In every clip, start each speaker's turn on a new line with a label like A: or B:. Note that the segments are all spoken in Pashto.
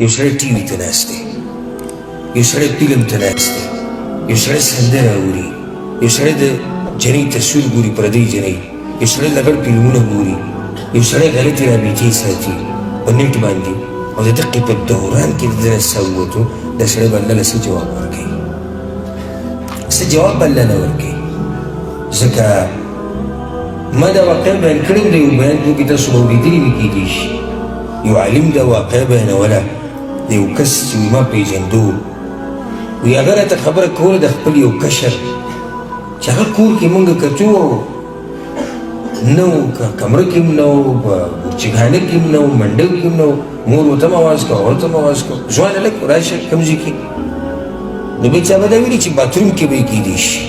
A: یو سړی ټي وي ته ناست دی، یو سړی فلم ته ناست دی، یو سړی سندره اوري، یو سړی د جنۍ تصویر ګوري، پردۍ جنۍ، یو سړی لګړ فلمونه ګوري، یو سړی غلطې رابطې ساتي په نېټ باندې، او د دقې په دوران کې د ده نه څه ووتو، دا سړی به الله له څه جواب ورکوي؟ څه جواب به الله نه ورکوي؟ ځکه ما دا واقع بیان کړی دی، یو بیان کې تاسو به اورېدلي وي کېدای شي. یو عالم دا واقع بیانوله د یو کس چې ما پېژندو، وایي هغه راته خبره کوله د خپل یو کشر چې هغه کور کې مونږ کتو، نه و کمره کې هم نه و، په بورچګانه کې هم نه و، منډو کې هم نه و، مور ورته هم اواز کوه، ورته هم اواز کوه، ځوان هلک راشه کوم ځای کې. نو بیا چا به دا ویلي چې باتروم کې به یې کېدای شي.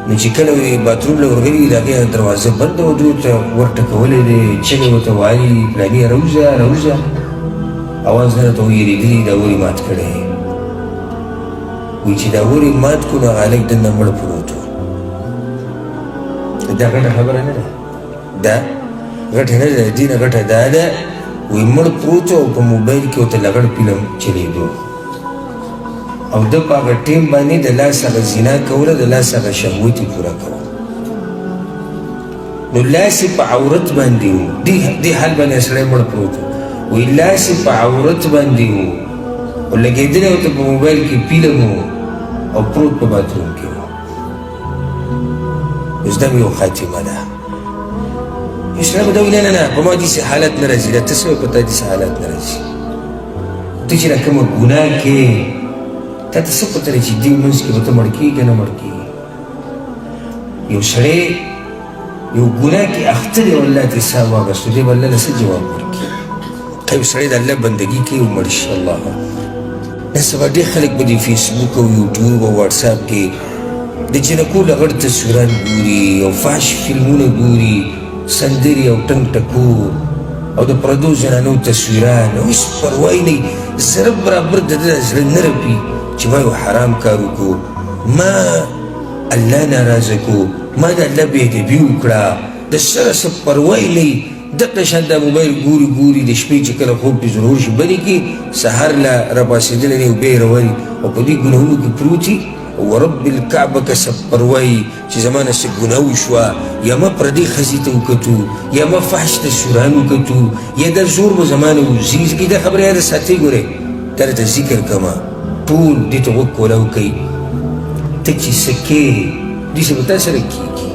A: نو چې کله باتروم له ورغلي د هغې دروازه بنده وه، دوی ورته ورټکولی دی، چغې ورته وایي فلاني راوځه راوځه، اواز نه راته ویرېدلي، دا ور یې مات کړی. وایي چې دا ور یې مات کړو نو هغه هلک دننه مړ پروت و. دا غټه خبره نه ده، دا غټه نه ده، دې نه غټه دا ده. وایي مړ پروت و او په موبایل کې ورته لغړ فلم چلېدو، او ده په هغه ټیم باندې د لاس هغه زنا کوله، د لاس هغه شهوت یې پوره کوه. نو لاس یې په عورت باندې و، دې حال باندې سړی مړ پروت و. وایي لاس یې په عورت باندې و، او لګېدلی ورته په موبایل کې فلم و، او پروت په باتروم کې و. اوس دا مې یو خاتمه ده. یو سړی به دا وایي نه نه په ما داسې حالت نه راځي، دا ته څه وایې په تا داسې حالت نه راځي؟ ته چې دا کومه ګناه کې تا ته څه پته دی چې دې منځ کې به ته مړ کېږي که نه مړ کېږي؟ یو سړی یو ګناه کې اخته دی او الله ترې ساه واخېستو، دی به الله له څه جواب ورکړي؟ که یو سړی د الله بندګي کوي او مړ شي، الله نن سبا ډېر خلک به د فیسبوک او یوټیوب او واټساپ کې د جنکو لغړ تصویران ګوري او فحش فلمونه ګوري، سندرې او ټنګ ټکور او د پردو زنانو تصویران، او هېڅ پروا یې نه وي، ذره برابر د ده زړه نه رپي چې ما یو حرام کار وکړو، ما الله ناراضه کړو، ما د الله بېادبي وکړه، د سره څه پروا یې نه وي. دغه شان دا موبایل ګوري ګوري، د شپې چې کله خوب پرې ضرور شي بلې کړي، سهار له راپاڅېدلی نه وي او بیا یې راولي او په دې ګناهونو کې پروت وي. ورب الکعبه که څه پروا یي چې زما نه څه ګناه وشوه، یا ما پردۍ ښځې ته وکتو، یا ما فحش تصویران وکتو، یا دا زور به زما نه وځي. ځکه دا خبره یاده ساتئ، ګورئ دا راته ذکر کومه، ټول دې ته غوږ کولاو کوي. ته چې څه کوې داسې به تا سره کېږي.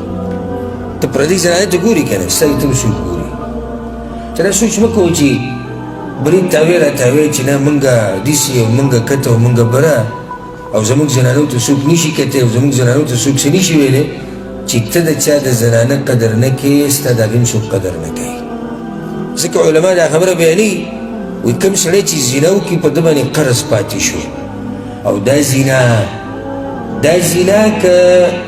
A: ته پردۍ زنانه ته ګورې که نه، ستا ته به څوک ګوري؟ ته دا سوچ مه کوه چې برید تاوی را تاوی چې نه مونږه داسې او مونږه کته او مونږه بره، او زموږ زنانو ته څوک نشي کتی او زموږ زنانو ته څوک څه نشي ویلی. چې ته د چا د زنانه قدر نه کوې، ستا د هغې هم څوک قدر نه کوي. ځکه علما دا خبره بیانوي، وایي کوم سړی چې زنا وکړي په ده باندې قرض پاتې شو، او دا زنا که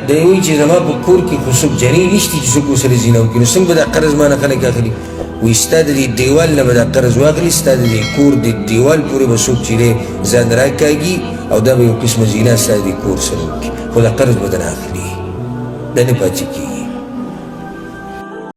A: دی وایي چې زما په کور کې خو څوک جنۍ نشته چې څوک ورسره زنا وکړي، نو څنګه به دا قرض ما نه خلک اخلي؟ وایي ستا د دې دیوال نه به دا قرض واخلي، ستا د دې کور د دیوال پورې به څوک چې دی ځان راکاږي، او دا به یو قسمه زنا ستا د دې کور سره وکړي، خو دا قرض به درنه اخلي، دا نه پاتې کېږي.